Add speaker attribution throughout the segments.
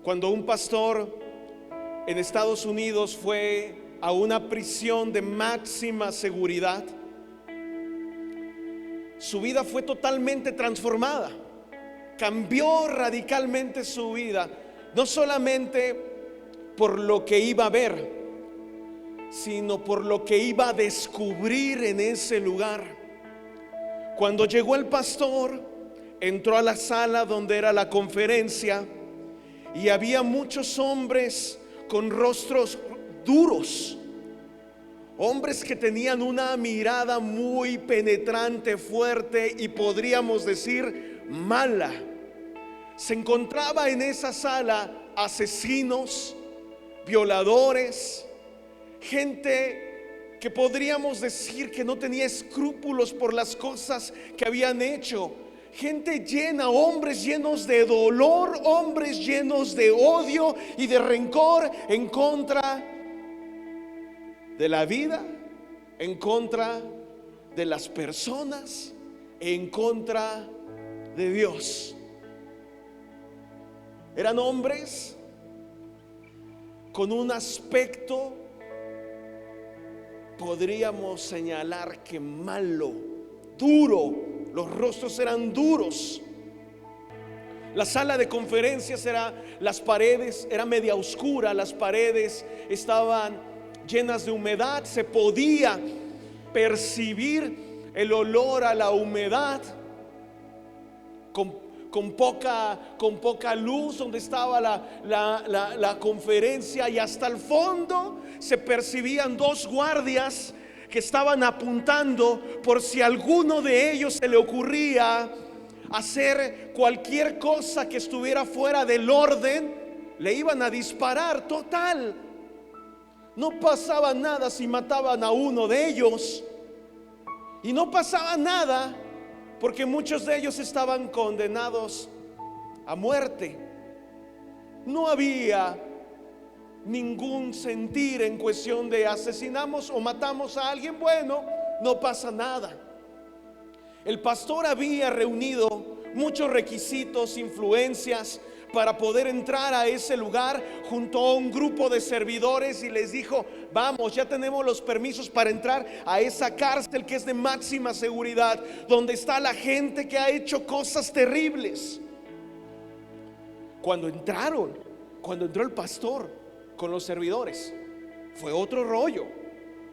Speaker 1: Cuando un pastor en Estados Unidos fue a una prisión de máxima seguridad, su vida fue totalmente transformada. Cambió radicalmente su vida, no solamente por lo que iba a ver, sino por lo que iba a descubrir en ese lugar. Cuando llegó el pastor, entró a la sala donde era la conferencia y había muchos hombres con rostros duros, hombres que tenían una mirada muy penetrante, fuerte y podríamos decir mala. Se encontraba en esa sala asesinos, violadores, gente que podríamos decir que no tenía escrúpulos por las cosas que habían hecho. Gente llena, hombres llenos de dolor, hombres llenos de odio y de rencor en contra de la vida, en contra de las personas, en contra de Dios. Eran hombres con un aspecto, podríamos señalar que malo, duro. Los rostros eran duros. La sala de conferencias las paredes era media oscura, las paredes estaban llenas de humedad, se podía percibir el olor a la humedad con poca luz donde estaba la conferencia, y hasta el fondo se percibían dos guardias que estaban apuntando por si a alguno de ellos se le ocurría hacer cualquier cosa que estuviera fuera del orden, le iban a disparar. Total, no pasaba nada si mataban a uno de ellos, y no pasaba nada porque muchos de ellos estaban condenados a muerte. No había ningún sentir en cuestión de asesinamos o matamos a alguien, bueno, no pasa nada. El pastor había reunido muchos requisitos, influencias para poder entrar a ese lugar junto a un grupo de servidores, y les dijo: vamos, ya tenemos los permisos para entrar a esa cárcel que es de máxima seguridad, donde está la gente que ha hecho cosas terribles. Cuando entró el pastor con los servidores, fue otro rollo,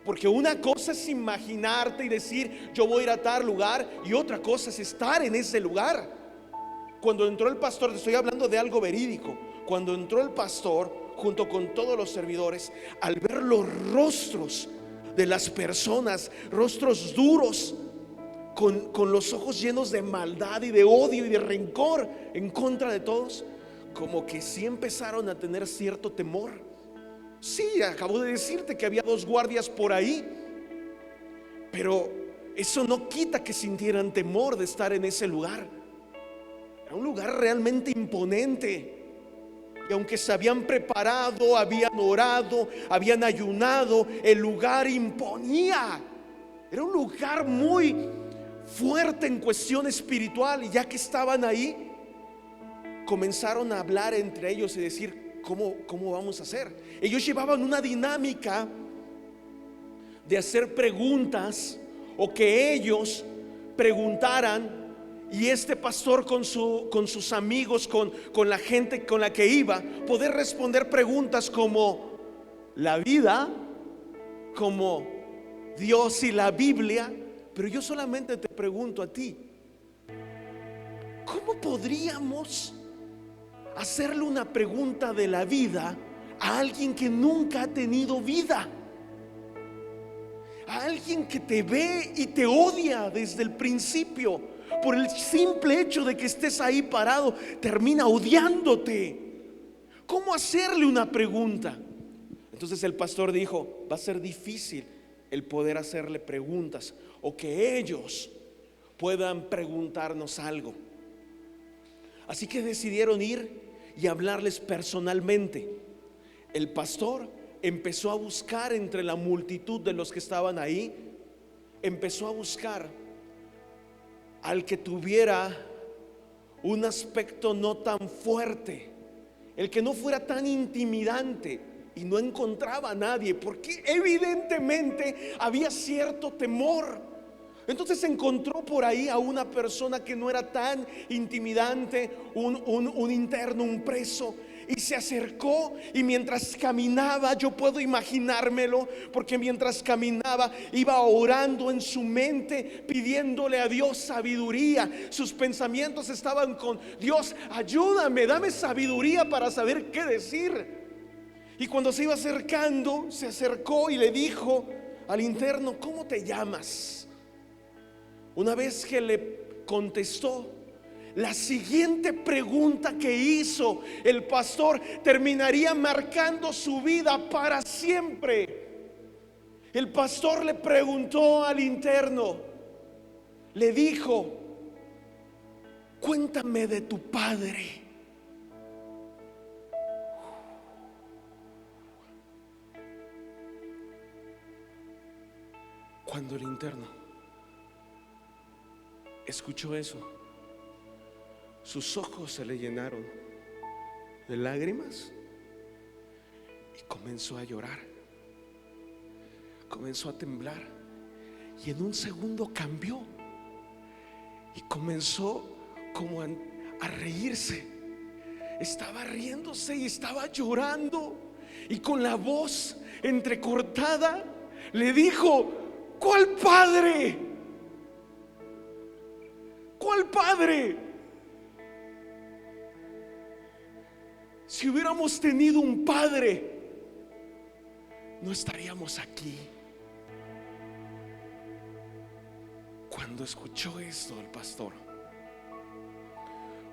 Speaker 1: porque una cosa es imaginarte y decir yo voy a ir a tal lugar, y otra cosa es estar en ese lugar. Cuando entró el pastor, te estoy hablando de algo verídico, cuando entró el pastor junto con todos los servidores, al ver los rostros de las personas, rostros duros, con los ojos llenos de maldad y de odio y de rencor en contra de todos, como que sí empezaron a tener cierto temor. Sí, acabo de decirte que había dos guardias por ahí, pero eso no quita que sintieran temor de estar en ese lugar. Era un lugar realmente imponente, y aunque se habían preparado, habían orado, habían ayunado, el lugar imponía. Era un lugar muy fuerte en cuestión espiritual, y ya que estaban ahí, comenzaron a hablar entre ellos y decir: ¿Cómo vamos a hacer? Ellos llevaban una dinámica de hacer preguntas, o que ellos preguntaran, y este pastor con sus amigos, con la gente con la que iba, poder responder preguntas como la vida, como Dios y la Biblia. Pero yo solamente te pregunto a ti: ¿cómo podríamos hacerle una pregunta de la vida a alguien que nunca ha tenido vida? A alguien que te ve y te odia desde el principio. Por el simple hecho de que estés ahí parado, termina odiándote. ¿Cómo hacerle una pregunta? Entonces el pastor dijo: va a ser difícil el poder hacerle preguntas, o que ellos puedan preguntarnos algo. Así que decidieron ir y hablarles personalmente. El pastor empezó a buscar entre la multitud de los que estaban ahí, empezó a buscar al que tuviera un aspecto no tan fuerte el que no fuera tan intimidante, y no encontraba a nadie, porque evidentemente había cierto temor. Entonces encontró por ahí a una persona que no era tan intimidante, un interno, un preso, y se acercó. Y mientras caminaba, yo puedo imaginármelo, porque mientras caminaba iba orando en su mente, pidiéndole a Dios sabiduría. Sus pensamientos estaban con: Dios, ayúdame, dame sabiduría para saber qué decir. Y cuando se iba acercando, se acercó y le dijo al interno: ¿cómo te llamas? Una vez que le contestó, la siguiente pregunta que hizo el pastor terminaría marcando su vida para siempre. El pastor le preguntó al interno, le dijo: cuéntame de tu padre. Cuando el interno escuchó eso, sus ojos se le llenaron de lágrimas y comenzó a llorar, comenzó a temblar, y en un segundo cambió y comenzó como a reírse. Estaba riéndose y estaba llorando, y con la voz entrecortada le dijo: ¿cuál padre? ¿Cuál padre? Si hubiéramos tenido un padre, no estaríamos aquí. Cuando escuchó esto el pastor,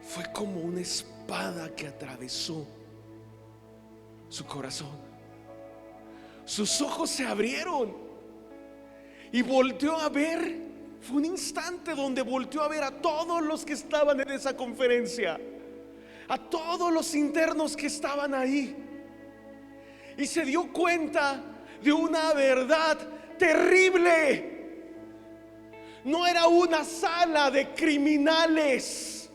Speaker 1: fue como una espada que atravesó su corazón. Sus ojos se abrieron y volteó a ver. Fue un instante donde volteó a ver a todos los que estaban en esa conferencia, a todos los internos que estaban ahí, y se dio cuenta de una verdad terrible. No era una sala de criminales,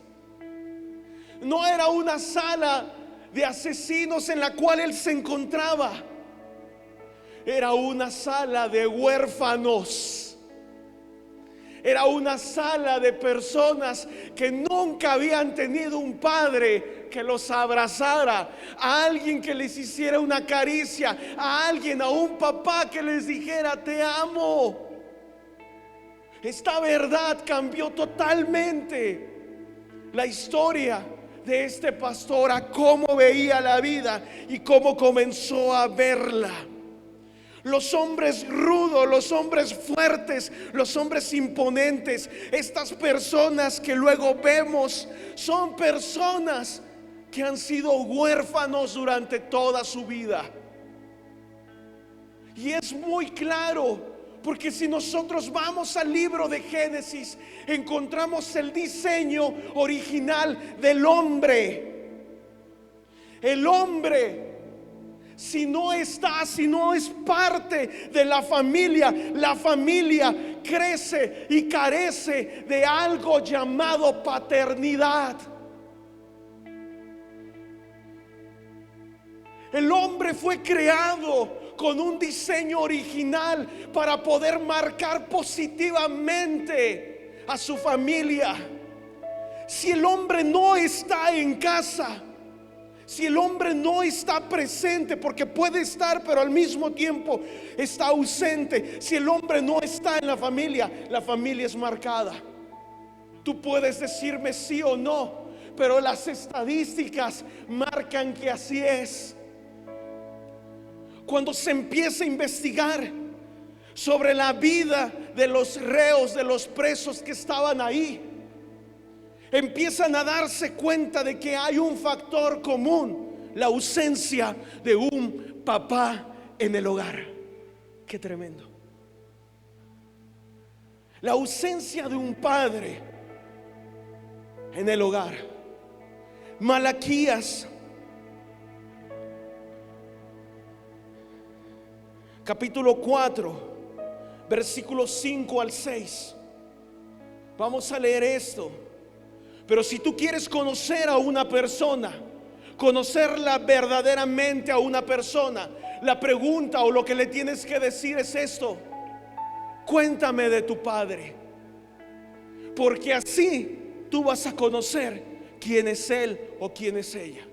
Speaker 1: no era una sala de asesinos en la cual él se encontraba. Era una sala de huérfanos. Era una sala de personas que nunca habían tenido un padre que los abrazara, a alguien que les hiciera una caricia, a alguien, a un papá que les dijera: te amo. Esta verdad cambió totalmente la historia de este pastor, a cómo veía la vida y cómo comenzó a verla. Los hombres rudos, los hombres fuertes, los hombres imponentes, estas personas que luego vemos, son personas que han sido huérfanos durante toda su vida. Y es muy claro, porque si nosotros vamos al libro de Génesis, encontramos el diseño original del hombre. El hombre, si no es parte de la familia crece y carece de algo llamado paternidad. El hombre fue creado con un diseño original para poder marcar positivamente a su familia. Si el hombre no está en casa, si el hombre no está presente, porque puede estar pero al mismo tiempo está ausente, si el hombre no está en la familia es marcada. Tú puedes decirme sí o no, pero las estadísticas marcan que así es. Cuando se empieza a investigar sobre la vida de los reos, de los presos que estaban ahí, empiezan a darse cuenta de que hay un factor común: la ausencia de un papá en el hogar. Qué tremendo. La ausencia de un padre en el hogar. Malaquías capítulo 4, versículos 5 al 6. Vamos a leer esto. Pero si tú quieres conocer a una persona, conocerla verdaderamente a una persona, la pregunta o lo que le tienes que decir es esto: cuéntame de tu padre, porque así tú vas a conocer quién es él o quién es ella.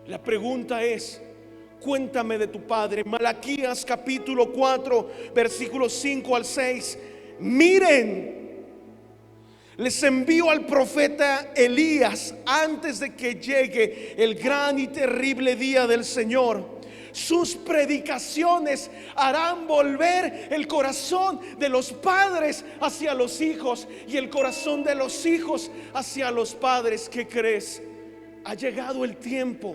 Speaker 1: La pregunta es: cuéntame de tu padre. Malaquías capítulo 4 versículos 5 al 6. Miren, les envío al profeta Elías antes de que llegue el gran y terrible día del Señor. Sus predicaciones harán volver el corazón de los padres hacia los hijos y el corazón de los hijos hacia los padres. ¿Qué crees? Ha llegado el tiempo.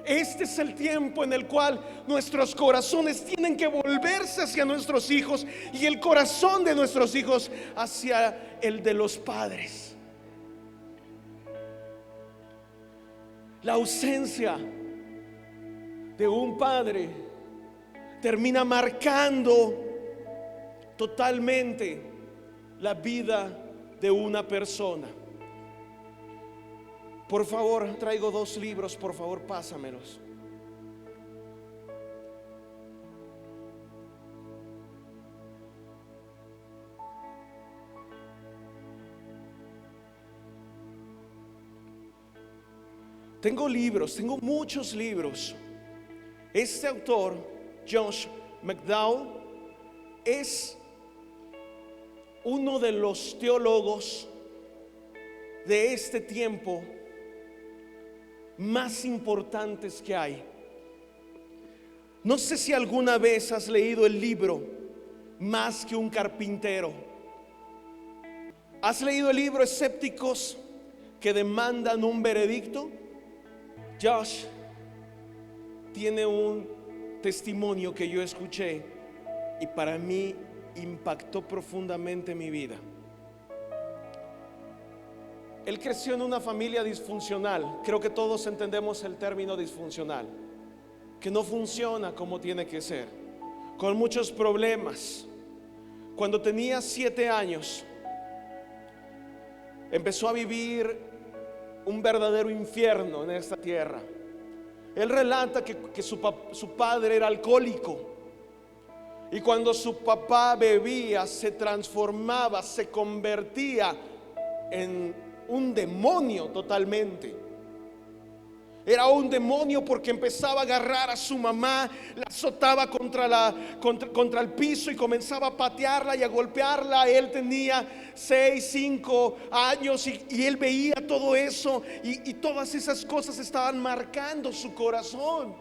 Speaker 1: Este es el tiempo en el cual nuestros corazones tienen que volverse hacia nuestros hijos y el corazón de nuestros hijos hacia el de los padres. La ausencia de un padre termina marcando totalmente la vida de una persona. Por favor, traigo 2 libros, por favor, pásamelos. Tengo libros, tengo muchos libros. Este autor, Josh McDowell, es uno de los teólogos de este tiempo más importantes que hay. No sé si alguna vez has leído el libro Más que un carpintero. ¿Has leído el libro Escépticos que demandan un veredicto? Josh tiene un testimonio que yo escuché y para mí impactó profundamente mi vida. Él creció en una familia disfuncional. Creo que todos entendemos el término disfuncional, que no funciona como tiene que ser, con muchos problemas. Cuando tenía 7 años, empezó a vivir un verdadero infierno en esta tierra. Él relata que su padre era alcohólico, y cuando su papá bebía se transformaba, se convertía en un demonio totalmente. Era un demonio porque empezaba a agarrar a su mamá, la azotaba contra el piso y comenzaba a patearla y a golpearla. Él tenía 6, 5 años y él veía todo eso y todas esas cosas estaban marcando su corazón,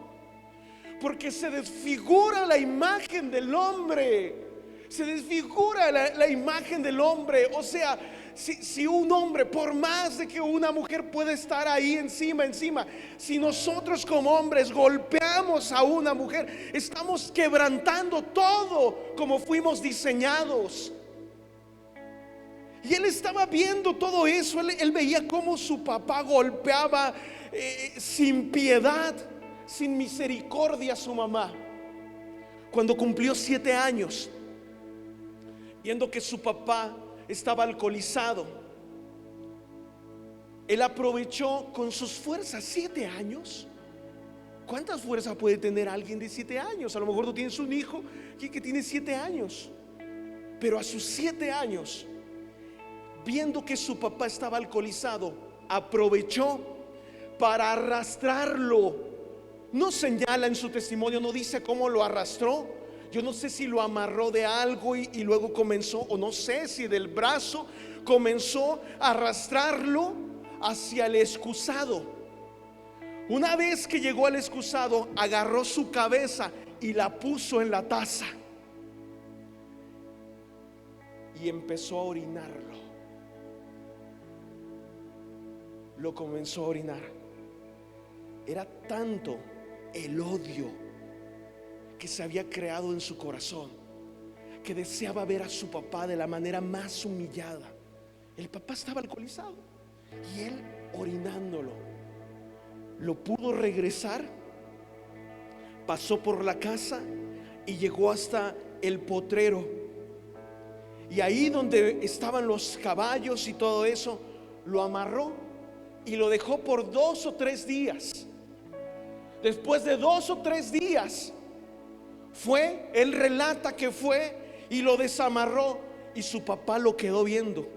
Speaker 1: porque se desfigura la imagen del hombre. Se desfigura la imagen del hombre. O sea, si un hombre, por más de que una mujer puede estar ahí encima, si nosotros como hombres golpeamos a una mujer, estamos quebrantando todo como fuimos diseñados. Y él estaba viendo todo eso. Él veía cómo su papá golpeaba sin piedad, sin misericordia a su mamá. Cuando cumplió 7 años, viendo que su papá estaba alcoholizado, él aprovechó con sus fuerzas. 7 años. ¿Cuántas fuerzas puede tener alguien de 7 años? A lo mejor tú tienes un hijo que tiene 7 años, pero a sus 7 años, viendo que su papá estaba alcoholizado, aprovechó para arrastrarlo. No señala en su testimonio, no dice cómo lo arrastró. Yo no sé si lo amarró de algo y luego comenzó, o no sé si del brazo comenzó a arrastrarlo hacia el excusado. Una vez que llegó al excusado, agarró su cabeza y la puso en la taza y empezó a orinarlo. Lo comenzó a orinar. Era tanto el odio que se había creado en su corazón, que deseaba ver a su papá de la manera más humillada. El papá estaba alcoholizado y él orinándolo. Lo pudo regresar, pasó por la casa y llegó hasta el potrero. Y ahí donde estaban los caballos y todo eso, lo amarró y lo dejó por 2 o 3 días Después de 2 o 3 días él relata que fue y lo desamarró, y su papá lo quedó viendo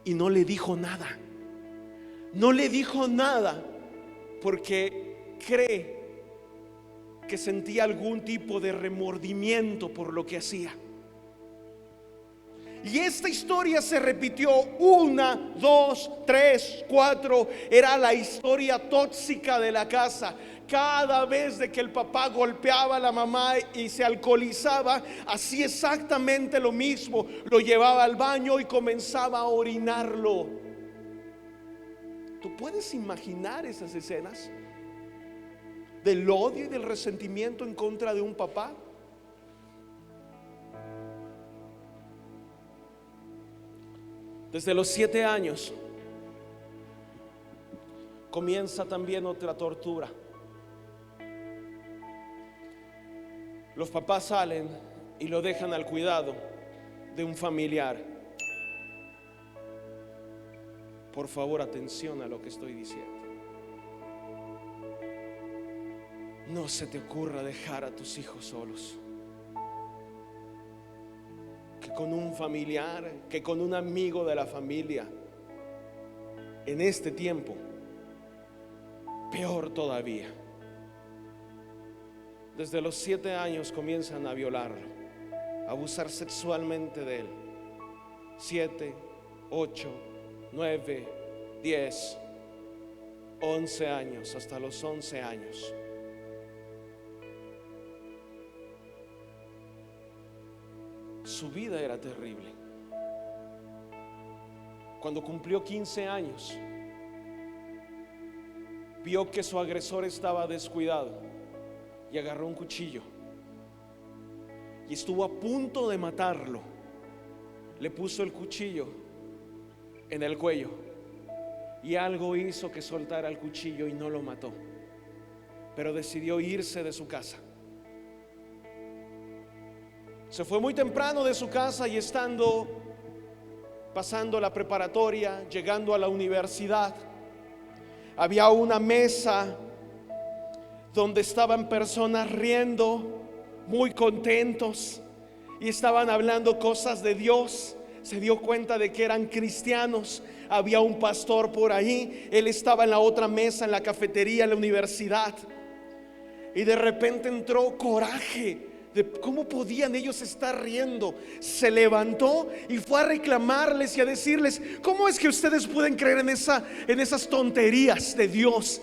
Speaker 1: y no le dijo nada. No le dijo nada porque cree que sentía algún tipo de remordimiento por lo que hacía. Y esta historia se repitió 1, 2, 3, 4. Era la historia tóxica de la casa. Cada vez de que el papá golpeaba a la mamá y se alcoholizaba, hacía exactamente lo mismo. Lo llevaba al baño y comenzaba a orinarlo. ¿Tú puedes imaginar esas escenas del odio y del resentimiento en contra de un papá? Desde los 7 años comienza también otra tortura. Los papás salen y lo dejan al cuidado de un familiar. Por favor, atención a lo que estoy diciendo. No se te ocurra dejar a tus hijos solos. Que con un familiar, que con un amigo de la familia. En este tiempo, peor todavía. Desde los 7 años comienzan a violarlo, a abusar sexualmente de él. 7, 8, 9, 10, 11 años, hasta los 11 años. Su vida era terrible. Cuando cumplió 15 años, vio que su agresor estaba descuidado y agarró un cuchillo y estuvo a punto de matarlo. Le puso el cuchillo en el cuello y algo hizo que soltara el cuchillo y no lo mató, pero decidió irse de su casa. Se fue muy temprano de su casa y pasando la preparatoria, llegando a la universidad, había una mesa donde estaban personas riendo, muy contentos, y estaban hablando cosas de Dios. Se dio cuenta de que eran cristianos. Había un pastor por ahí. Él estaba en la otra mesa, en la cafetería, en la universidad, y de repente entró coraje de cómo podían ellos estar riendo. Se levantó y fue a reclamarles y a decirles: ¿cómo es que ustedes pueden creer en esas tonterías de Dios?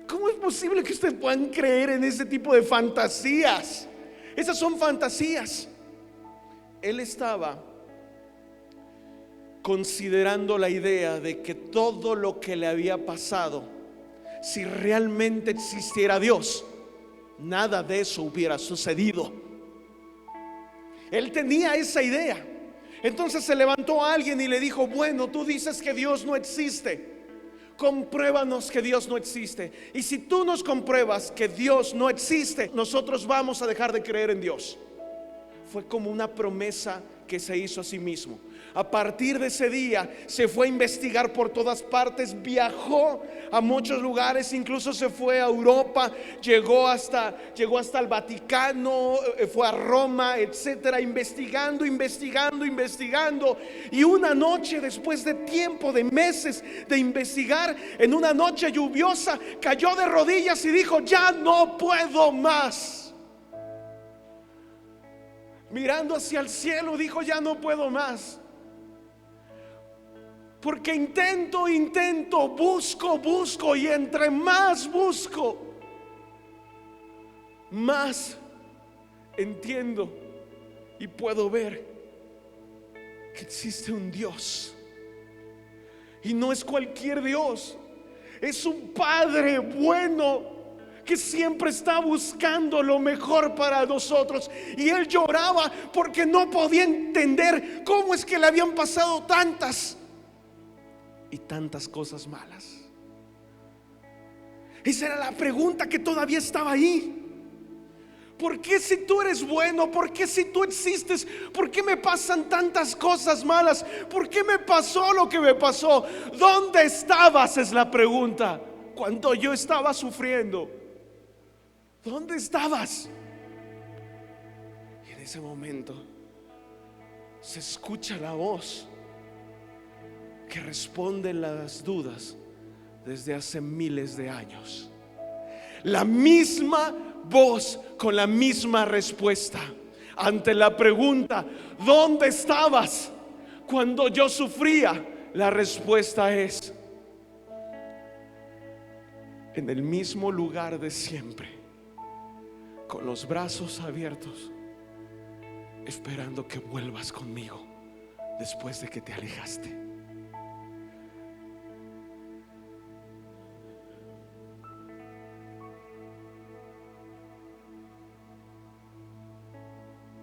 Speaker 1: ¿Cómo es posible que ustedes puedan creer en ese tipo de fantasías? Esas son fantasías. Él estaba considerando la idea de que todo lo que le había pasado, si realmente existiera Dios, nada de eso hubiera sucedido. Él tenía esa idea. Entonces se levantó alguien y le dijo: bueno, tú dices que Dios no existe, compruébanos que Dios no existe. Y si tú nos compruebas que Dios no existe, nosotros vamos a dejar de creer en Dios. Fue como una promesa que se hizo a sí mismo. A partir de ese día se fue a investigar por todas partes, viajó a muchos lugares, incluso se fue a Europa, llegó hasta el Vaticano, fue a Roma, etcétera, investigando. Y una noche, después de tiempo, de meses de investigar, en una noche lluviosa, cayó de rodillas y dijo: ya no puedo más. Mirando hacia el cielo, dijo: ya no puedo más. Porque intento, busco, y entre más busco, más entiendo y puedo ver que existe un Dios. Y no es cualquier Dios, es un Padre bueno que siempre está buscando lo mejor para nosotros. Y él lloraba porque no podía entender cómo es que le habían pasado tantas y tantas cosas malas. Esa era la pregunta que todavía estaba ahí. ¿Por qué si tú eres bueno? ¿Por qué si tú existes? ¿Por qué me pasan tantas cosas malas? ¿Por qué me pasó lo que me pasó? ¿Dónde estabas? Es la pregunta. cuando yo estaba sufriendo? ¿Dónde estabas? Y en ese momento se escucha la voz que responde las dudas desde hace miles de años. La misma voz con la misma respuesta ante la pregunta: ¿dónde estabas cuando yo sufría? La respuesta es: en el mismo lugar de siempre, con los brazos abiertos, esperando que vuelvas conmigo después de que te alejaste.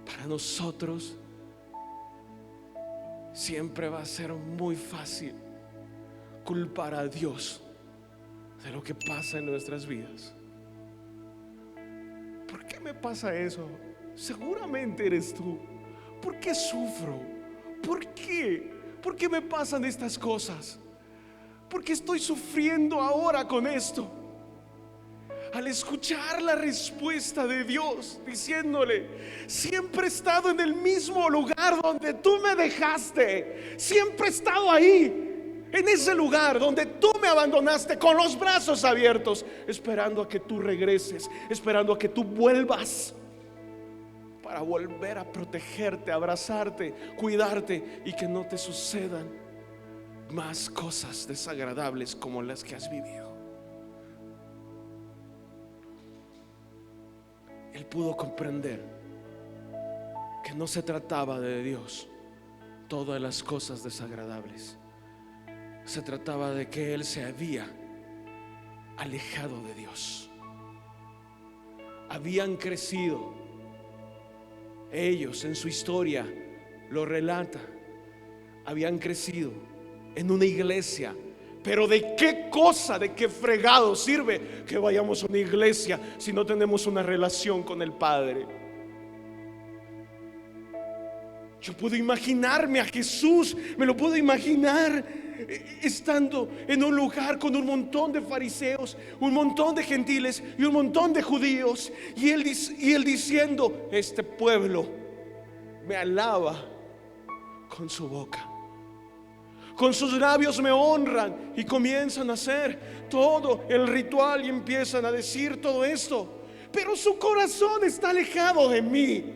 Speaker 1: Para nosotros siempre va a ser muy fácil culpar a Dios de lo que pasa en nuestras vidas. ¿Por qué me pasa eso? Seguramente eres tú. ¿Por qué sufro? ¿Por qué? ¿Por qué me pasan estas cosas? ¿Por qué estoy sufriendo ahora con esto? Al escuchar la respuesta de Dios diciéndole: siempre he estado en el mismo lugar donde tú me dejaste, siempre he estado ahí, en ese lugar donde tú me abandonaste, con los brazos abiertos, esperando a que tú regreses, esperando a que tú vuelvas, para volver a protegerte, abrazarte, cuidarte, y que no te sucedan más cosas desagradables como las que has vivido. Él pudo comprender que no se trataba de Dios todas las cosas desagradables. Se trataba de que él se había alejado de Dios. Habían crecido. Ellos en su historia lo relata. Habían crecido en una iglesia. Pero ¿de qué cosa, de qué fregado sirve que vayamos a una iglesia si no tenemos una relación con el Padre? Yo puedo imaginarme a Jesús, me lo puedo imaginar estando en un lugar con un montón de fariseos, un montón de gentiles y un montón de judíos, y él diciendo: este pueblo me alaba con su boca, con sus labios me honran, y comienzan a hacer todo el ritual y empiezan a decir todo esto, pero su corazón está alejado de mí.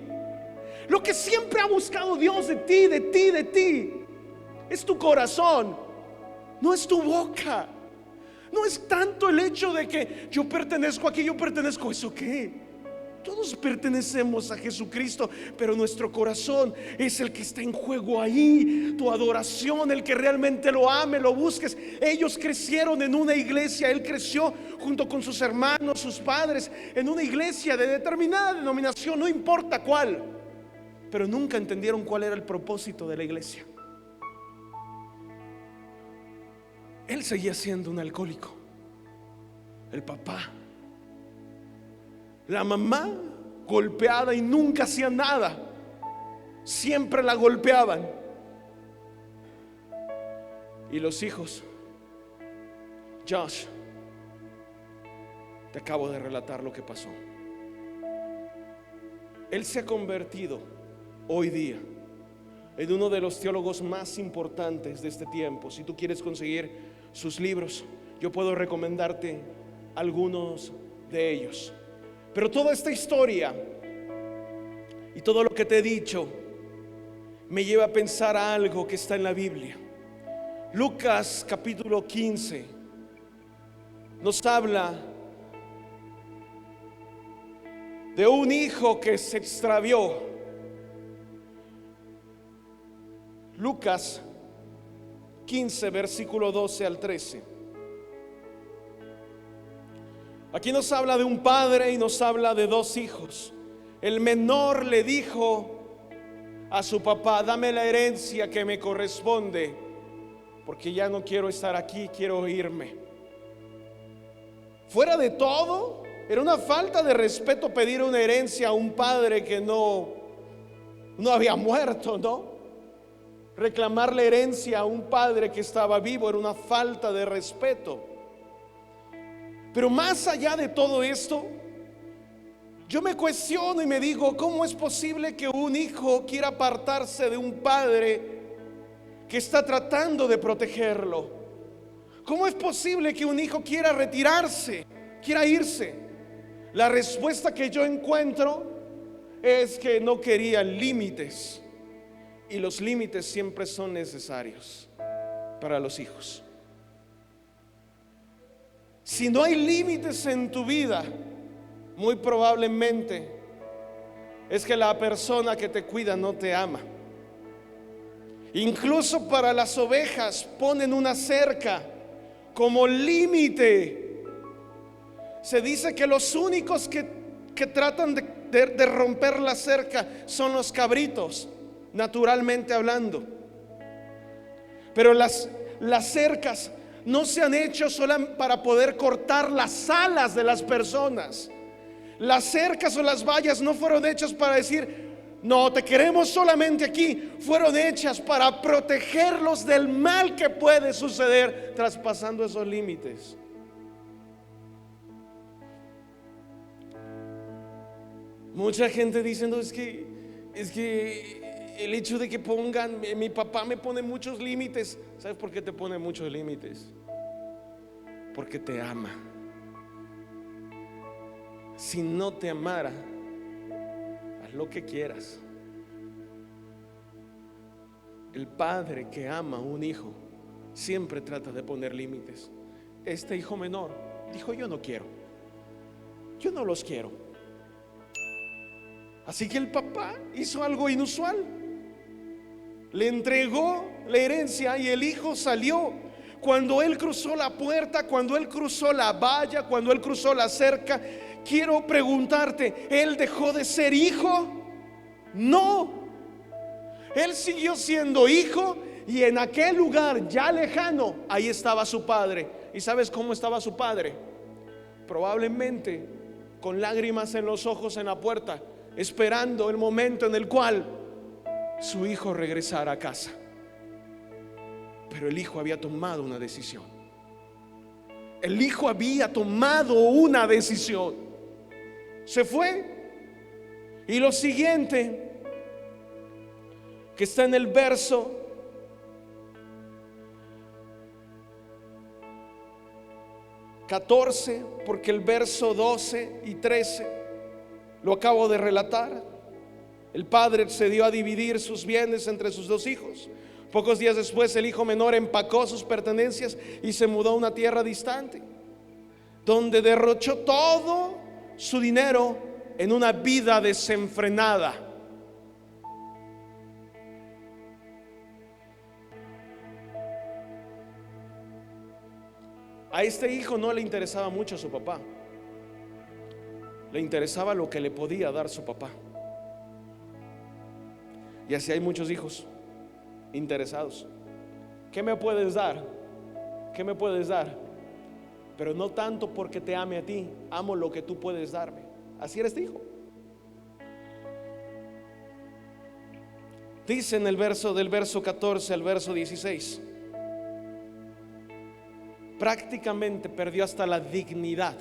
Speaker 1: Lo que siempre ha buscado Dios de ti, de ti, de ti, es tu corazón, no es tu boca. No es tanto el hecho de que yo pertenezco aquí, yo pertenezco a eso. ¿Qué? Todos pertenecemos a Jesucristo, pero nuestro corazón es el que está en juego ahí. Tu adoración, el que realmente lo ame, lo busques. Ellos crecieron en una iglesia. Él creció junto con sus hermanos, sus padres, en una iglesia de determinada denominación, no importa cuál, pero nunca entendieron cuál era el propósito de la iglesia. Él seguía siendo un alcohólico. El papá, la mamá, golpeada y nunca hacía nada. Siempre la golpeaban. Y los hijos: Josh, te acabo de relatar lo que pasó. Él se ha convertido hoy día en uno de los teólogos más importantes de este tiempo. Si tú quieres conseguir sus libros, yo puedo recomendarte algunos de ellos. Pero toda esta historia y todo lo que te he dicho me lleva a pensar a algo que está en la Biblia. Lucas capítulo 15 nos habla de un hijo que se extravió. Lucas 15, versículo 12 al 13. Aquí nos habla de un padre y nos habla de dos hijos. El menor le dijo a su papá: dame la herencia que me corresponde, porque ya no quiero estar aquí, quiero irme. Fuera de todo, era una falta de respeto pedir una herencia a un padre que no había muerto, ¿no? Reclamarle herencia a un padre que estaba vivo era una falta de respeto. Pero más allá de todo esto, yo me cuestiono y me digo, ¿cómo es posible que un hijo quiera apartarse de un padre que está tratando de protegerlo? ¿Cómo es posible que un hijo quiera retirarse, quiera irse? La respuesta que yo encuentro es que no querían límites, y los límites siempre son necesarios para los hijos. Si no hay límites en tu vida, muy probablemente es que la persona que te cuida no te ama. Incluso para las ovejas ponen una cerca como límite. Se dice que los únicos que tratan de romper la cerca son los cabritos, naturalmente hablando. Pero las cercas no se han hecho solo para poder cortar las alas de las personas. Las cercas o las vallas no fueron hechas para decir, no, te queremos solamente aquí. Fueron hechas para protegerlos del mal que puede suceder traspasando esos límites. Mucha gente dice, no, es que el hecho de que pongan, mi papá me pone muchos límites. ¿Sabes por qué te pone muchos límites? Porque te ama. Si no te amara, haz lo que quieras. El padre que ama a un hijo siempre trata de poner límites. Este hijo menor dijo, yo no quiero, yo no los quiero. Así que el papá hizo algo inusual. Le entregó la herencia y el hijo salió. Cuando él cruzó la puerta, cuando él cruzó la valla, cuando él cruzó la cerca, quiero preguntarte, ¿él dejó de ser hijo? No. Él siguió siendo hijo, y en aquel lugar ya lejano, ahí estaba su padre. ¿Y sabes cómo estaba su padre? Probablemente con lágrimas en los ojos en la puerta, esperando el momento en el cual su hijo regresara a casa. Pero el hijo había tomado una decisión. El hijo había tomado una decisión. Se fue. Y lo siguiente que está en el verso 14, porque el verso 12 y 13 lo acabo de relatar. El padre se dio a dividir sus bienes entre sus dos hijos. Pocos días después, el hijo menor empacó sus pertenencias y se mudó a una tierra distante, donde derrochó todo su dinero en una vida desenfrenada. A este hijo no le interesaba mucho su papá, le interesaba lo que le podía dar su papá. Y así hay muchos hijos interesados. ¿Qué me puedes dar? ¿Qué me puedes dar? Pero no tanto porque te ame a ti, amo lo que tú puedes darme. Así era este hijo. Dice en el verso, del verso 14 al verso 16, prácticamente perdió hasta la dignidad.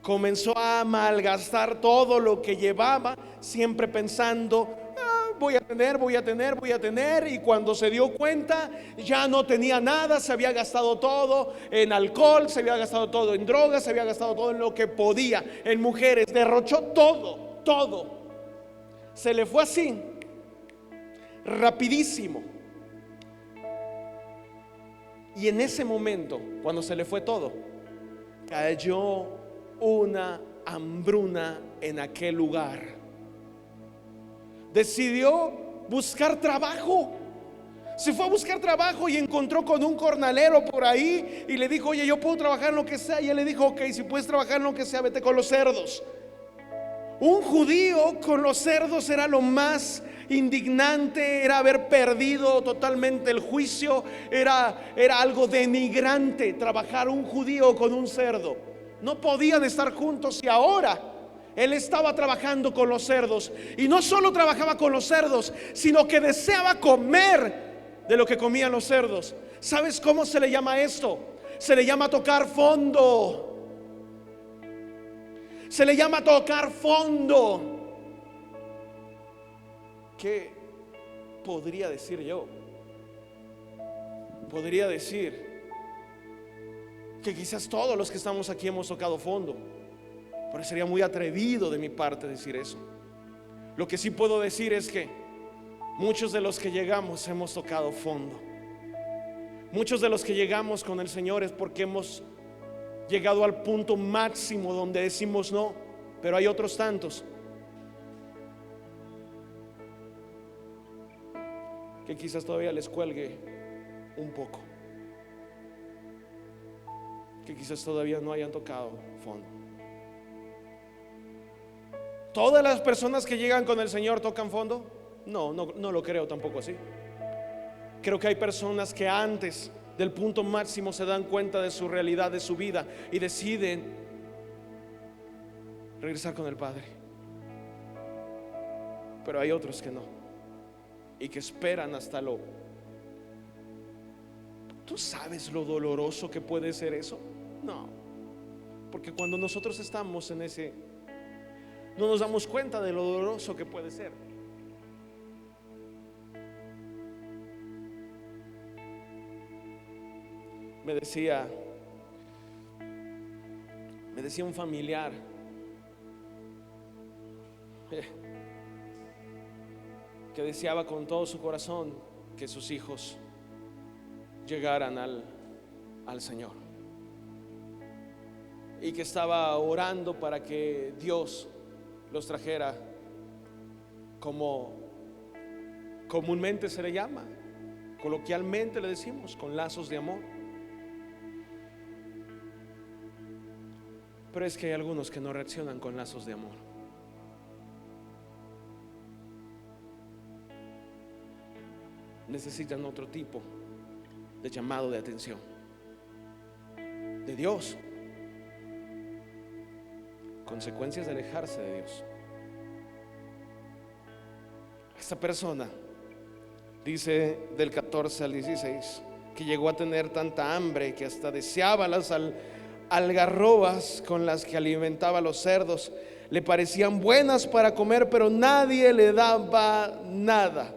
Speaker 1: Comenzó a malgastar todo lo que llevaba, siempre pensando, voy a tener. Y cuando se dio cuenta, ya no tenía nada. Se había gastado todo en alcohol, se había gastado todo en drogas, se había gastado todo en lo que podía, en mujeres. Derrochó todo. Se le fue así, rapidísimo. Y en ese momento, cuando se le fue todo, cayó una hambruna en aquel lugar. Decidió buscar trabajo. Se fue a buscar trabajo y encontró con un jornalero por ahí y le dijo, oye, yo puedo trabajar en lo que sea. Y él le dijo, ok, si puedes trabajar en lo que sea, vete con los cerdos. Un judío con los cerdos era lo más indignante, era haber perdido totalmente el juicio, era algo denigrante trabajar un judío con un cerdo. No podían estar juntos, y ahora él estaba trabajando con los cerdos. Y no solo trabajaba con los cerdos, sino que deseaba comer de lo que comían los cerdos. ¿Sabes cómo se le llama esto? Se le llama tocar fondo. Se le llama tocar fondo. ¿Qué podría decir yo? Podría decir que quizás todos los que estamos aquí hemos tocado fondo, pero sería muy atrevido de mi parte decir eso. Lo que sí puedo decir es que muchos de los que llegamos hemos tocado fondo. Muchos de los que llegamos con el Señor es porque hemos llegado al punto máximo donde decimos no, pero hay otros tantos que quizás todavía les cuelgue un poco, que quizás todavía no hayan tocado fondo. ¿Todas las personas que llegan con el Señor tocan fondo? No lo creo tampoco así. Creo que hay personas que antes del punto máximo se dan cuenta de su realidad, de su vida, y deciden regresar con el Padre. Pero hay otros que no, y que esperan hasta lo... ¿Tú sabes lo doloroso que puede ser eso? No, porque cuando nosotros estamos en ese, no nos damos cuenta de lo doloroso que puede ser. Me decía un familiar que deseaba con todo su corazón que sus hijos llegaran al Señor, y que estaba orando para que Dios los trajera, como comúnmente se le llama, coloquialmente le decimos, con lazos de amor. Pero es que hay algunos que no reaccionan con lazos de amor. Necesitan otro tipo de llamado de atención de Dios. Consecuencias de alejarse de Dios. Esta persona dice del 14 al 16 que llegó a tener tanta hambre que hasta deseaba las algarrobas con las que alimentaba a los cerdos. Le parecían buenas para comer, pero nadie le daba nada.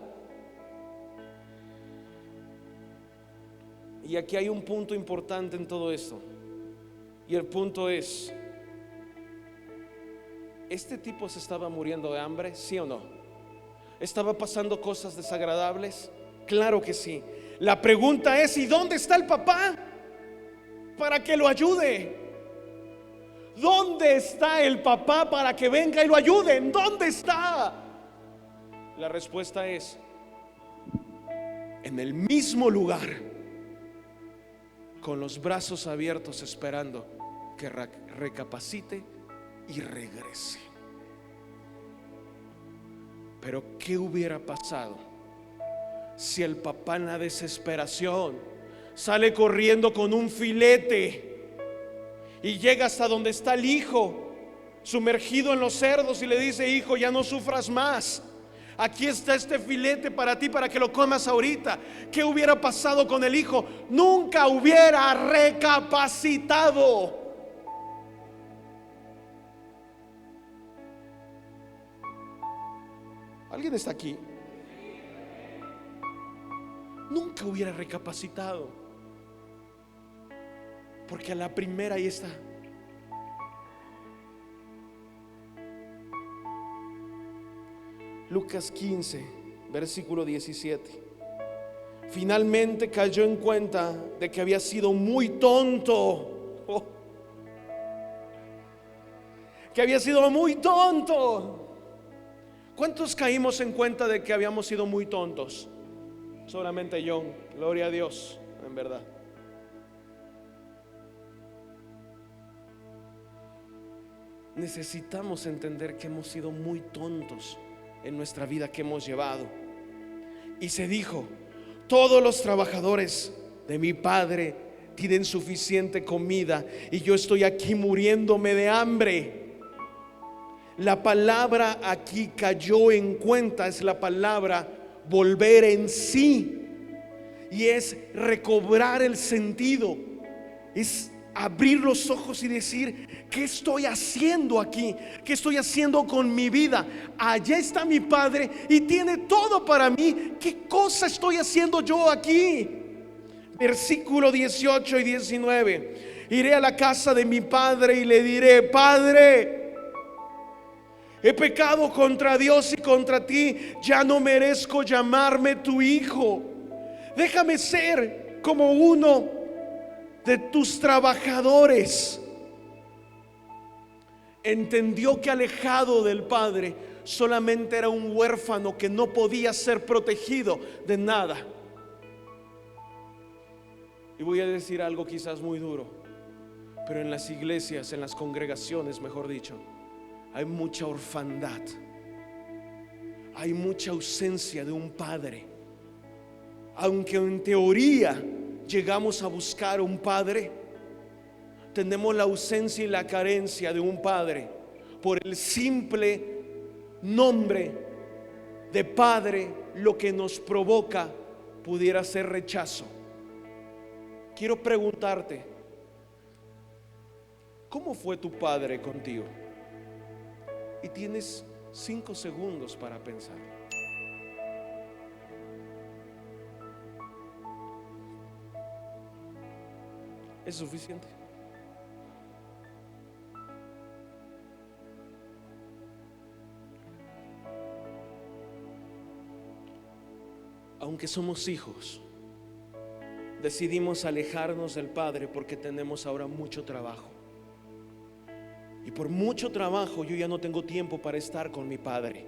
Speaker 1: Y aquí hay un punto importante en todo esto, y el punto es: ¿este tipo se estaba muriendo de hambre? ¿Sí o no? ¿Estaba pasando cosas desagradables? Claro que sí. La pregunta es: ¿y dónde está el papá para que lo ayude? ¿Dónde está el papá para que venga y lo ayude? ¿Dónde está? La respuesta es: en el mismo lugar, con los brazos abiertos, esperando que recapacite y regrese. Pero ¿qué hubiera pasado si el papá, en la desesperación, sale corriendo con un filete y llega hasta donde está el hijo, sumergido en los cerdos, y le dice: hijo, ya no sufras más, aquí está este filete para ti, para que lo comas ahorita? ¿Qué hubiera pasado con el hijo? Nunca hubiera recapacitado. ¿Alguien está aquí? Nunca hubiera recapacitado, porque a la primera ahí está. Lucas 15, versículo 17. Finalmente cayó en cuenta de que había sido muy tonto. Que había sido muy tonto. ¿Cuántos caímos en cuenta de que habíamos sido muy tontos? Solamente yo, gloria a Dios, en verdad. Necesitamos entender que hemos sido muy tontos en nuestra vida que hemos llevado. Y se dijo: todos los trabajadores de mi padre tienen suficiente comida y yo estoy aquí muriéndome de hambre. La palabra aquí, cayó en cuenta, es la palabra volver en sí, y es recobrar el sentido. es abrir los ojos y decir: ¿qué estoy haciendo aquí? ¿Qué estoy haciendo con mi vida? Allá está mi Padre y tiene todo para mí. ¿Qué cosa estoy haciendo yo aquí? Versículo 18 y 19: iré a la casa de mi padre y le diré: Padre, he pecado contra Dios y contra ti, ya no merezco llamarme tu hijo. Déjame ser como uno de tus trabajadores. Entendió que alejado del Padre solamente era un huérfano que no podía ser protegido de nada. Y voy a decir algo quizás muy duro, pero en las iglesias, en las congregaciones, mejor dicho, hay mucha orfandad, hay mucha ausencia de un padre. Aunque en teoría llegamos a buscar un padre, tenemos la ausencia y la carencia de un padre por el simple nombre de padre. Lo que nos provoca pudiera ser rechazo. Quiero preguntarte: ¿cómo fue tu padre contigo? Y tienes 5 segundos para pensar. ¿Es suficiente? Aunque somos hijos, decidimos alejarnos del Padre porque tenemos ahora mucho trabajo. Y por mucho trabajo yo ya no tengo tiempo para estar con mi Padre.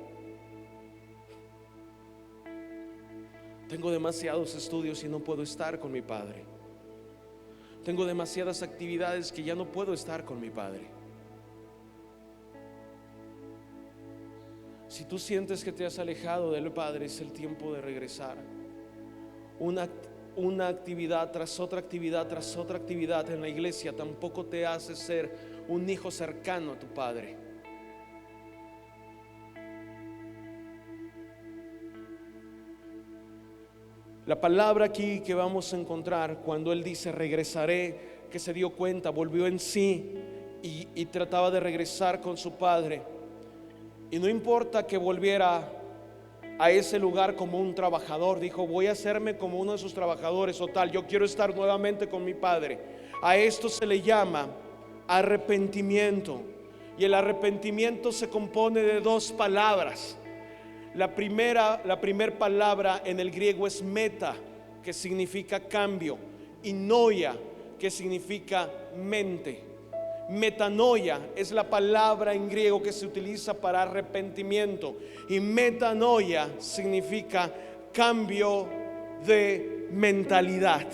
Speaker 1: Tengo demasiados estudios y no puedo estar con mi Padre. Tengo demasiadas actividades que ya no puedo estar con mi Padre. Si tú sientes que te has alejado del Padre, es el tiempo de regresar. Una actividad tras otra actividad tras otra actividad en la iglesia tampoco te hace ser un hijo cercano a tu Padre. La palabra aquí que vamos a encontrar cuando Él dice regresaré, que se dio cuenta, volvió en sí y trataba de regresar con su Padre. Y no importa que volviera a ese lugar como un trabajador, dijo: voy a hacerme como uno de sus trabajadores o tal, yo quiero estar nuevamente con mi Padre. A esto se le llama arrepentimiento. Y el arrepentimiento se compone de 2 palabras. La primera palabra en el griego es meta, que significa cambio, y noia, que significa mente. Metanoia es la palabra en griego que se utiliza para arrepentimiento, y metanoia significa cambio de mentalidad.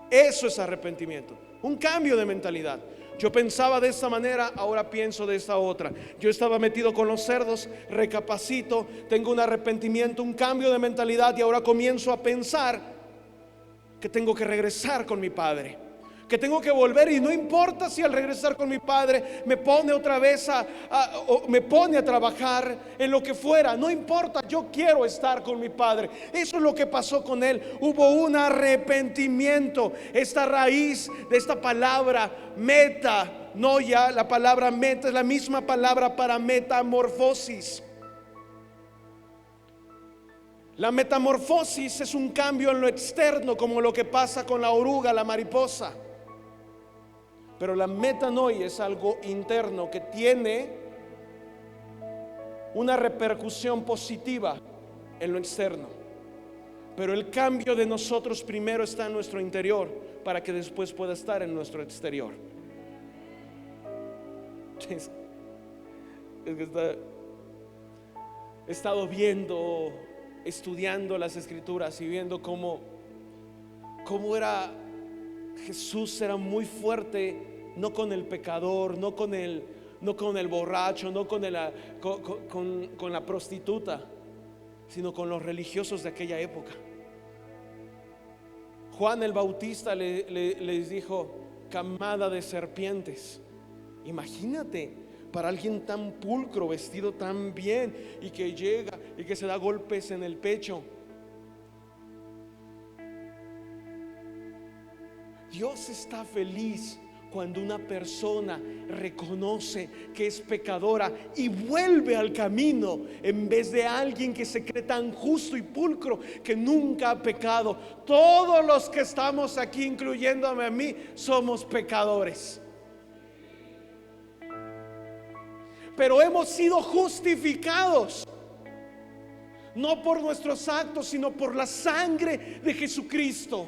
Speaker 1: Eso es arrepentimiento, un cambio de mentalidad. Yo pensaba de esta manera, ahora pienso de esta otra. Yo estaba metido con los cerdos, recapacito, tengo un arrepentimiento, un cambio de mentalidad, y ahora comienzo a pensar que tengo que regresar con mi Padre, que tengo que volver. Y no importa si al regresar con mi Padre me pone otra vez o me pone a trabajar en lo que fuera, no importa, yo quiero estar con mi Padre. Eso es lo que pasó con él. Hubo un arrepentimiento. Esta raíz de esta palabra metanoia, la palabra meta es la misma palabra para metamorfosis. La metamorfosis es un cambio en lo externo, como lo que pasa con la oruga, la mariposa. Pero la metanoia es algo interno que tiene una repercusión positiva en lo externo. Pero el cambio de nosotros primero está en nuestro interior, para que después pueda estar en nuestro exterior. Es que he estado viendo, estudiando las escrituras y viendo cómo era Jesús. Era muy fuerte, no con el pecador, no con el borracho, no con la prostituta, sino con los religiosos de aquella época. Juan el Bautista les dijo: camada de serpientes. Imagínate, para alguien tan pulcro, vestido tan bien, y que llega y que se da golpes en el pecho. Dios está feliz cuando una persona reconoce que es pecadora y vuelve al camino, en vez de alguien que se cree tan justo y pulcro que nunca ha pecado. Todos los que estamos aquí, incluyéndome a mí, somos pecadores. Pero hemos sido justificados, no por nuestros actos, sino por la sangre de Jesucristo.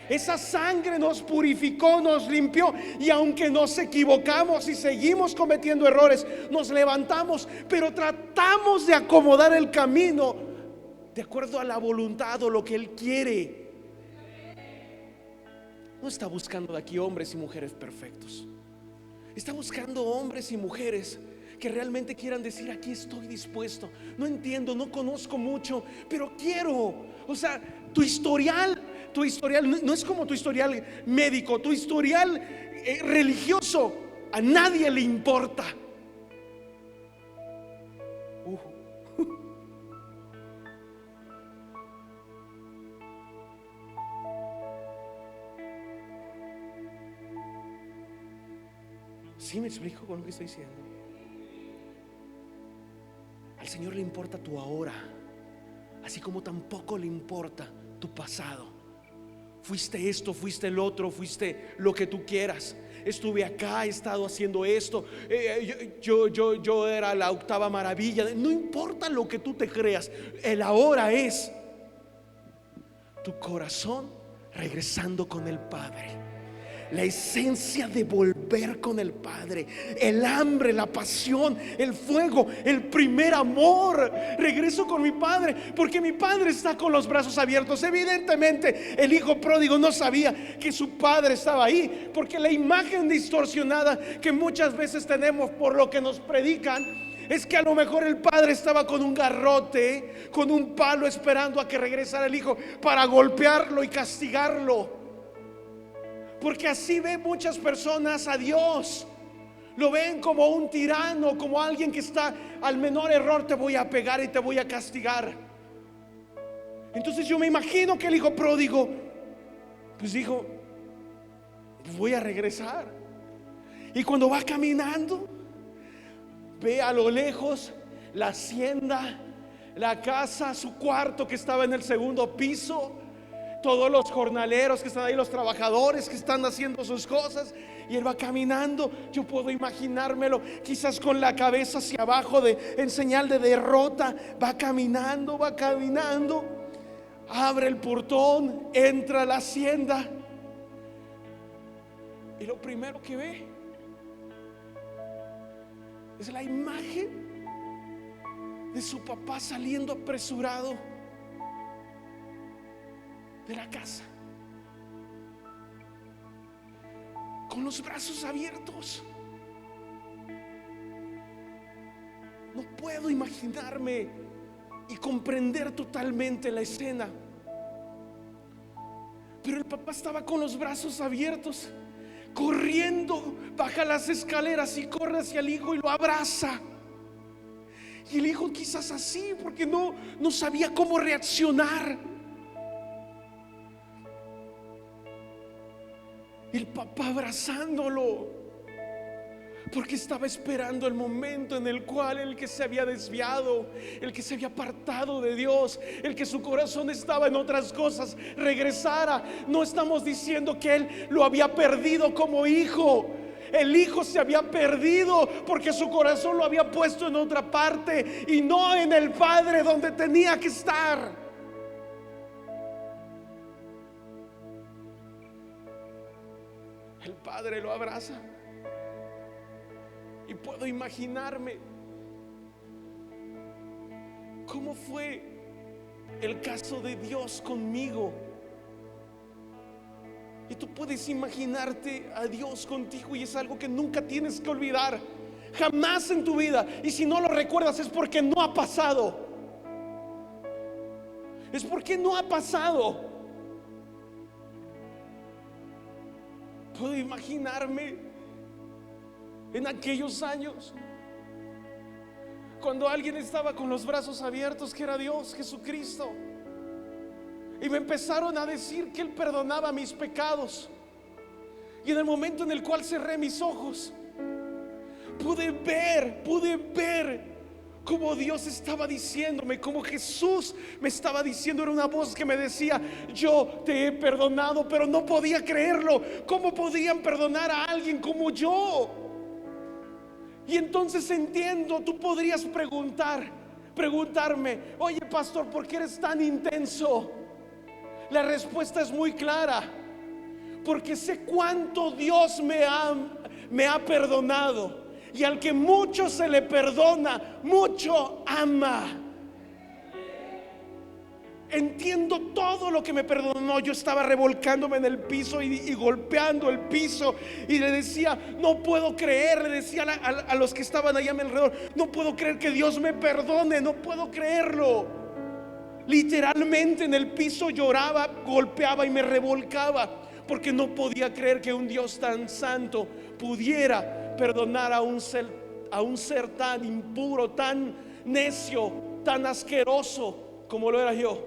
Speaker 1: Esa sangre nos purificó, nos limpió, y aunque nos equivocamos y seguimos cometiendo errores, nos levantamos, pero tratamos de acomodar el camino de acuerdo a la voluntad o lo que Él quiere. No está buscando de aquí hombres y mujeres perfectos. Está buscando hombres y mujeres que realmente quieran decir: aquí estoy dispuesto, no entiendo, no conozco mucho, pero quiero. O sea, tu historial no es como tu historial médico, tu historial religioso a nadie le importa. ¿Sí me explico con lo que estoy diciendo? Al Señor le importa tu ahora, así como tampoco le importa tu pasado. Fuiste esto, fuiste el otro, fuiste lo que tú quieras. Estuve acá, he estado haciendo esto, yo era la octava maravilla. No importa lo que tú te creas, el ahora es tu corazón regresando con el Padre. La esencia de volver con el Padre, el hambre, la pasión, el fuego, el primer amor. Regreso con mi Padre porque mi Padre está con los brazos abiertos. Evidentemente el hijo pródigo no sabía que su padre estaba ahí, porque la imagen distorsionada que muchas veces tenemos por lo que nos predican es que a lo mejor el padre estaba con un garrote, con un palo, esperando a que regresara el hijo para golpearlo y castigarlo. Porque así ven muchas personas a Dios. Lo ven como un tirano, como alguien que está al menor error te voy a pegar y te voy a castigar. Entonces yo me imagino que el hijo pródigo pues dijo: voy a regresar. Y cuando va caminando, ve a lo lejos la hacienda, la casa, su cuarto que estaba en el segundo piso, todos los jornaleros que están ahí, los trabajadores que están haciendo sus cosas, y él va caminando. Yo puedo imaginármelo, quizás con la cabeza hacia abajo en señal de derrota. Va caminando, abre el portón, entra a la hacienda, y lo primero que ve es la imagen de su papá saliendo apresurado de la casa, con los brazos abiertos. No puedo imaginarme y comprender totalmente la escena, pero el papá estaba con los brazos abiertos, corriendo, baja las escaleras y corre hacia el hijo y lo abraza. Y el hijo quizás así, porque no sabía cómo reaccionar. El papá abrazándolo, porque estaba esperando el momento en el cual el que se había desviado, el que se había apartado de Dios, el que su corazón estaba en otras cosas, regresara. No estamos diciendo que él lo había perdido como hijo. El hijo se había perdido porque su corazón lo había puesto en otra parte y no en el Padre donde tenía que estar. El padre lo abraza, y puedo imaginarme cómo fue el caso de Dios conmigo. Y tú puedes imaginarte a Dios contigo, y es algo que nunca tienes que olvidar, jamás en tu vida. Y si no lo recuerdas es porque no ha pasado. Es porque no ha pasado. Puedo imaginarme en aquellos años cuando alguien estaba con los brazos abiertos, que era Dios, Jesucristo, y me empezaron a decir que Él perdonaba mis pecados. Y en el momento en el cual cerré mis ojos, pude ver como Dios estaba diciéndome, como Jesús me estaba diciendo. Era una voz que me decía: yo te he perdonado. Pero no podía creerlo. ¿Cómo podían perdonar a alguien como yo? Y entonces entiendo, tú podrías preguntarme: oye, pastor, ¿por qué eres tan intenso? La respuesta es muy clara: porque sé cuánto Dios me ha perdonado. Y al que mucho se le perdona, mucho ama. Entiendo todo lo que me perdonó. Yo estaba revolcándome en el piso y golpeando el piso, y le decía: no puedo creer. Le decía a los que estaban allá a mi alrededor: no puedo creer que Dios me perdone, no puedo creerlo. Literalmente en el piso lloraba, golpeaba y me revolcaba, porque no podía creer que un Dios tan santo pudiera perdonar a un ser tan impuro, tan necio, tan asqueroso como lo era yo.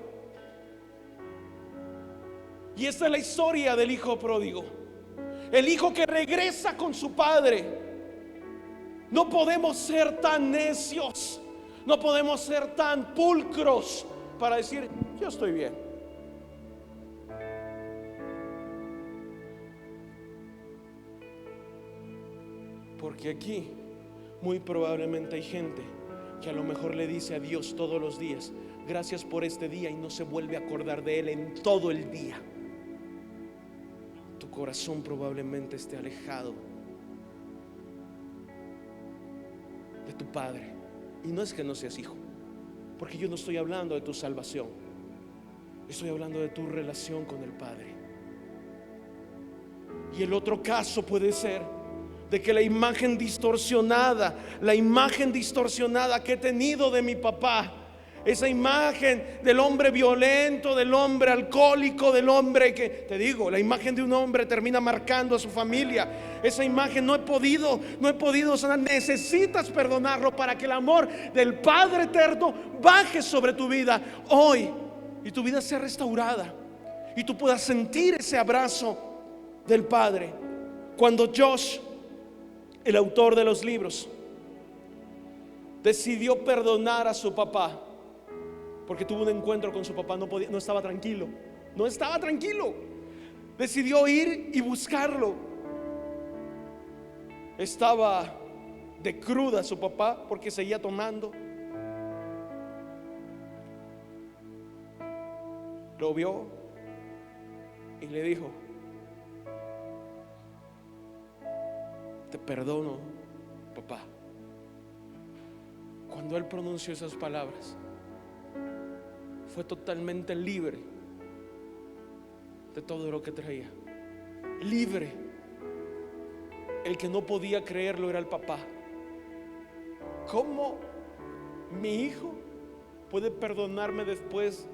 Speaker 1: Y esta es la historia del hijo pródigo, el hijo que regresa con su padre. No podemos ser tan necios, no podemos ser tan pulcros para decir: yo estoy bien. Porque aquí muy probablemente hay gente que a lo mejor le dice a Dios todos los días: gracias por este día, y no se vuelve a acordar de Él en todo el día. Tu corazón probablemente esté alejado de tu Padre. Y no es que no seas hijo, porque yo no estoy hablando de tu salvación, estoy hablando de tu relación con el Padre. Y el otro caso puede ser de que la imagen distorsionada que he tenido de mi papá, esa imagen del hombre violento, del hombre alcohólico, del hombre que, te digo, la imagen de un hombre termina marcando a su familia. Esa imagen no he podido sanar. Necesitas perdonarlo para que el amor del Padre eterno baje sobre tu vida hoy, y tu vida sea restaurada, y tú puedas sentir ese abrazo del Padre. Cuando Josh, el autor de los libros, decidió perdonar a su papá, porque tuvo un encuentro con su papá, no estaba tranquilo. Decidió ir y buscarlo. Estaba de cruda su papá porque seguía tomando. Lo vio y le dijo: te perdono, papá. Cuando él pronunció esas palabras, fue totalmente libre de todo lo que traía. Libre. El que no podía creerlo era el papá. ¿Cómo mi hijo puede perdonarme después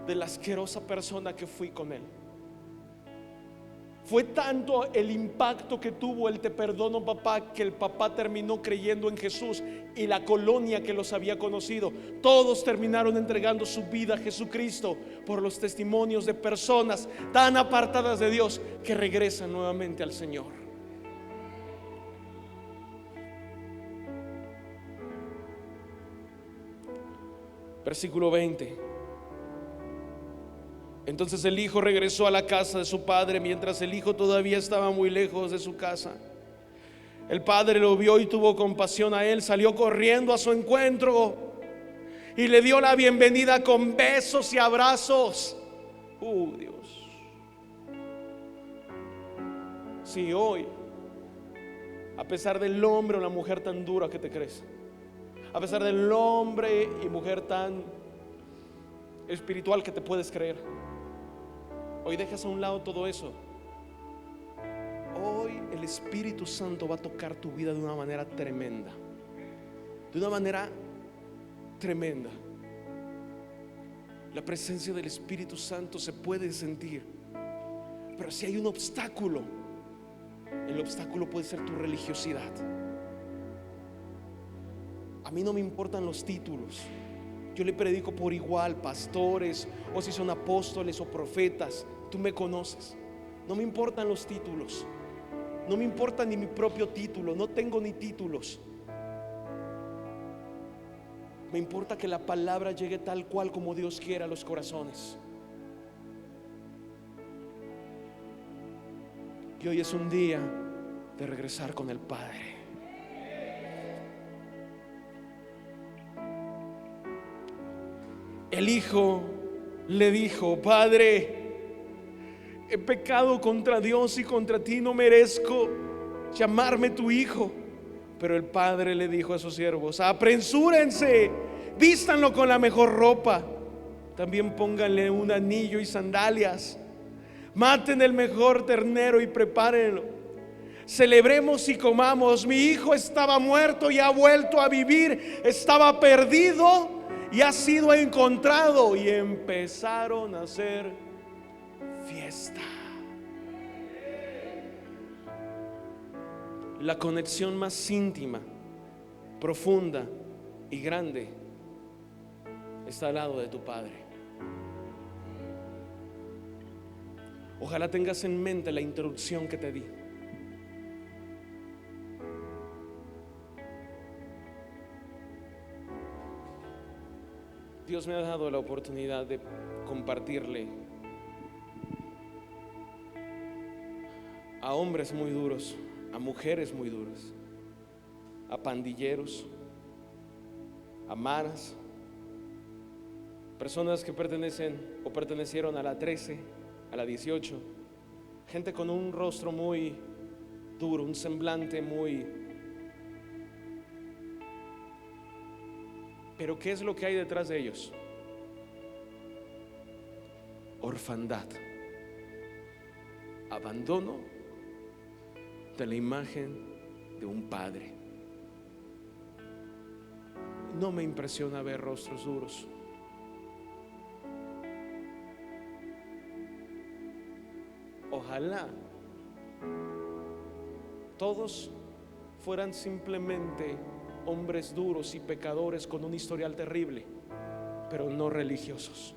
Speaker 1: de la asquerosa persona que fui con él? Fue tanto el impacto que tuvo el te perdono, papá, que el papá terminó creyendo en Jesús, y la colonia que los había conocido, todos terminaron entregando su vida a Jesucristo por los testimonios de personas tan apartadas de Dios que regresan nuevamente al Señor. Versículo 20. Entonces el hijo regresó a la casa de su padre, mientras el hijo todavía estaba muy lejos de su casa. El padre lo vio y tuvo compasión a él, salió corriendo a su encuentro y le dio la bienvenida con besos y abrazos. Dios. Si hoy, a pesar del hombre o la mujer tan dura que te crees, a pesar del hombre y mujer tan espiritual que te puedes creer, hoy dejas a un lado todo eso. Hoy el Espíritu Santo va a tocar tu vida de una manera tremenda. De una manera tremenda. La presencia del Espíritu Santo se puede sentir. Pero si hay un obstáculo, el obstáculo puede ser tu religiosidad. A mí no me importan los títulos. Yo le predico por igual, pastores, o si son apóstoles o profetas. Tú me conoces. No me importan los títulos, no me importa ni mi propio título, no tengo ni títulos. Me importa que la palabra llegue tal cual como Dios quiere a los corazones. Y hoy es un día de regresar con el Padre. El hijo le dijo: Padre, he pecado contra Dios y contra ti, no merezco llamarme tu hijo. Pero el padre le dijo a sus siervos: apresúrense, vístanlo con la mejor ropa, también pónganle un anillo y sandalias, maten el mejor ternero y prepárenlo. Celebremos y comamos. Mi hijo estaba muerto y ha vuelto a vivir, estaba perdido y ha sido encontrado. Y empezaron a hacer fiesta. La conexión más íntima, profunda y grande está al lado de tu Padre. Ojalá tengas en mente la introducción que te di. Dios me ha dado la oportunidad de compartirle a hombres muy duros, a mujeres muy duras, a pandilleros, a maras, personas que pertenecen o pertenecieron a la 13, a la 18, gente con un rostro muy duro, un semblante muy... Pero ¿qué es lo que hay detrás de ellos? Orfandad, abandono de la imagen de un padre. No me impresiona ver rostros duros. Ojalá todos fueran simplemente hombres duros y pecadores con un historial terrible, pero no religiosos.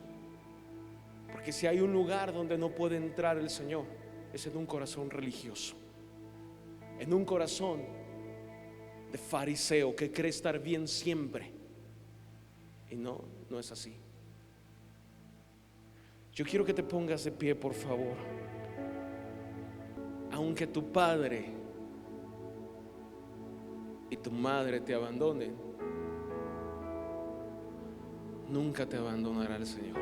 Speaker 1: Porque si hay un lugar donde no puede entrar el Señor, es en un corazón religioso, en un corazón de fariseo que cree estar bien siempre. Y no es así. Yo quiero que te pongas de pie, por favor. Aunque tu padre y tu madre te abandonen, nunca te abandonará el Señor.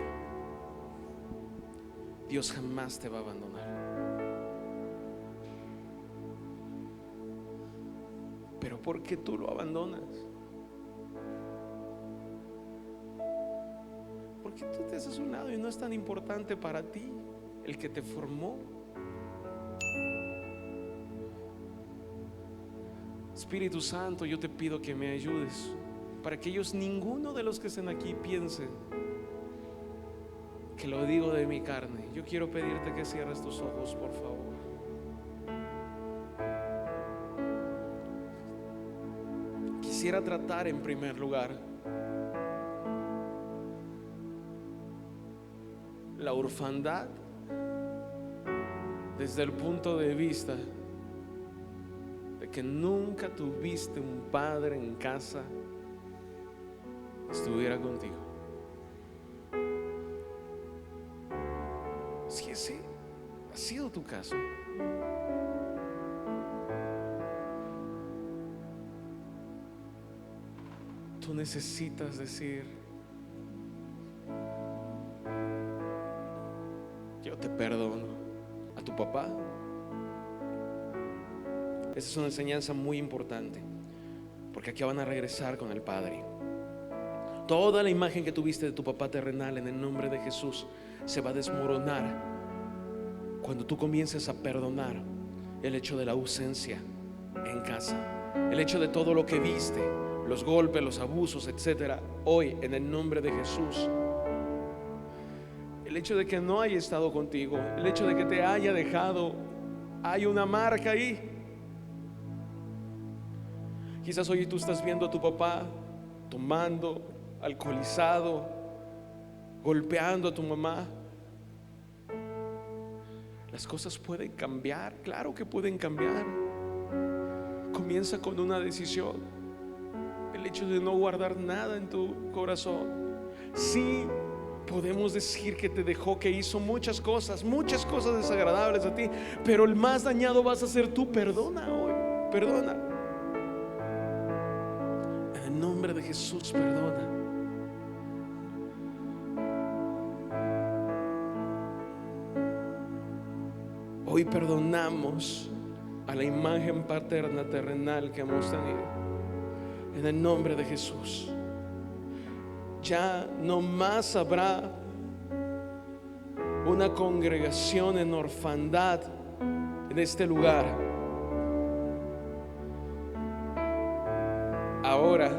Speaker 1: Dios jamás te va a abandonar. Pero ¿por qué tú lo abandonas? Porque tú te haces un lado y no es tan importante para ti el que te formó. Espíritu Santo, yo te pido que me ayudes para que ninguno de los que estén aquí piense que lo digo de mi carne. Yo quiero pedirte que cierres tus ojos, por favor. Quisiera tratar en primer lugar la orfandad desde el punto de vista de que nunca tuviste un padre en casa que estuviera contigo. Si ese ha sido tu caso, tú necesitas decir: yo te perdono. A tu papá. Esa es una enseñanza muy importante, porque aquí van a regresar con el Padre. Toda la imagen que tuviste de tu papá terrenal, en el nombre de Jesús, se va a desmoronar cuando tú comiences a perdonar el hecho de la ausencia en casa, el hecho de todo lo que viste, los golpes, los abusos, etcétera. Hoy, en el nombre de Jesús, el hecho de que no haya estado contigo, el hecho de que te haya dejado, hay una marca ahí. Quizás hoy tú estás viendo a tu papá tomando, alcoholizado, golpeando a tu mamá. Las cosas pueden cambiar, claro que pueden cambiar. Comienza con una decisión. El hecho de no guardar nada en tu corazón. Sí, podemos decir que te dejó, que hizo muchas cosas desagradables a ti, pero el más dañado vas a ser tú. Perdona hoy, perdona. En el nombre de Jesús, perdona. Hoy perdonamos a la imagen paterna terrenal que hemos tenido. En el nombre de Jesús. Ya no más habrá una congregación en orfandad en este lugar. Ahora,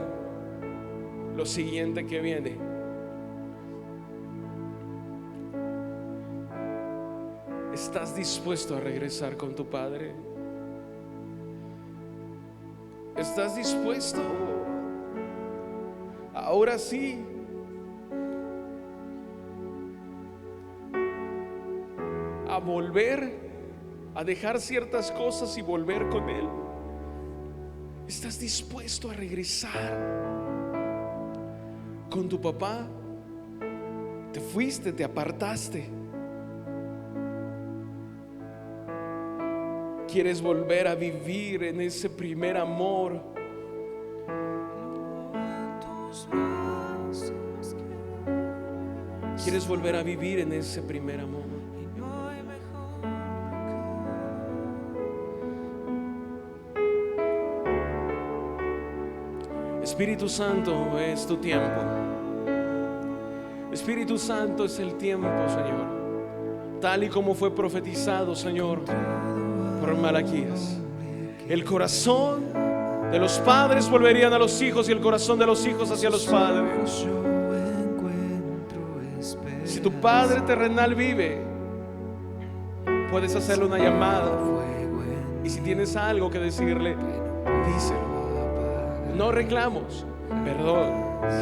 Speaker 1: lo siguiente que viene: ¿estás dispuesto a regresar con tu Padre? ¿Estás dispuesto ahora sí a volver, a dejar ciertas cosas y volver con Él? ¿Estás dispuesto a regresar con tu papá? Te fuiste, te apartaste. ¿Quieres volver a vivir en ese primer amor? ¿Quieres volver a vivir en ese primer amor? Espíritu Santo, es tu tiempo. Espíritu Santo, es el tiempo, Señor, tal y como fue profetizado, Señor, por Malaquías. El corazón de los padres volverían a los hijos y el corazón de los hijos hacia los padres. Si tu Padre terrenal vive, puedes hacerle una llamada, y si tienes algo que decirle, díselo. No reclamos, perdón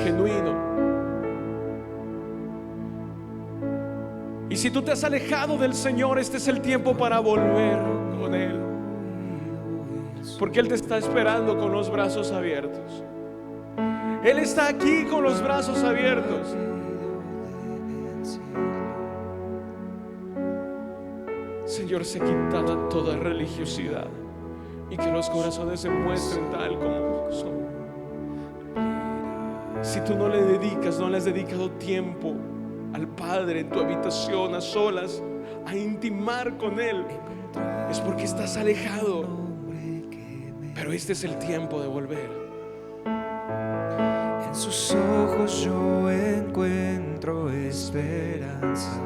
Speaker 1: genuino. Y si tú te has alejado del Señor, este es el tiempo para volver con Él, porque Él te está esperando con los brazos abiertos. Él está aquí con los brazos abiertos. Señor, se quita toda religiosidad y que los corazones se muestren tal como son. Si tú no le dedicas, no le has dedicado tiempo al Padre en tu habitación, a solas, a intimar con Él, es porque estás alejado. Pero este es el tiempo de volver.
Speaker 2: En sus ojos yo encuentro esperanza.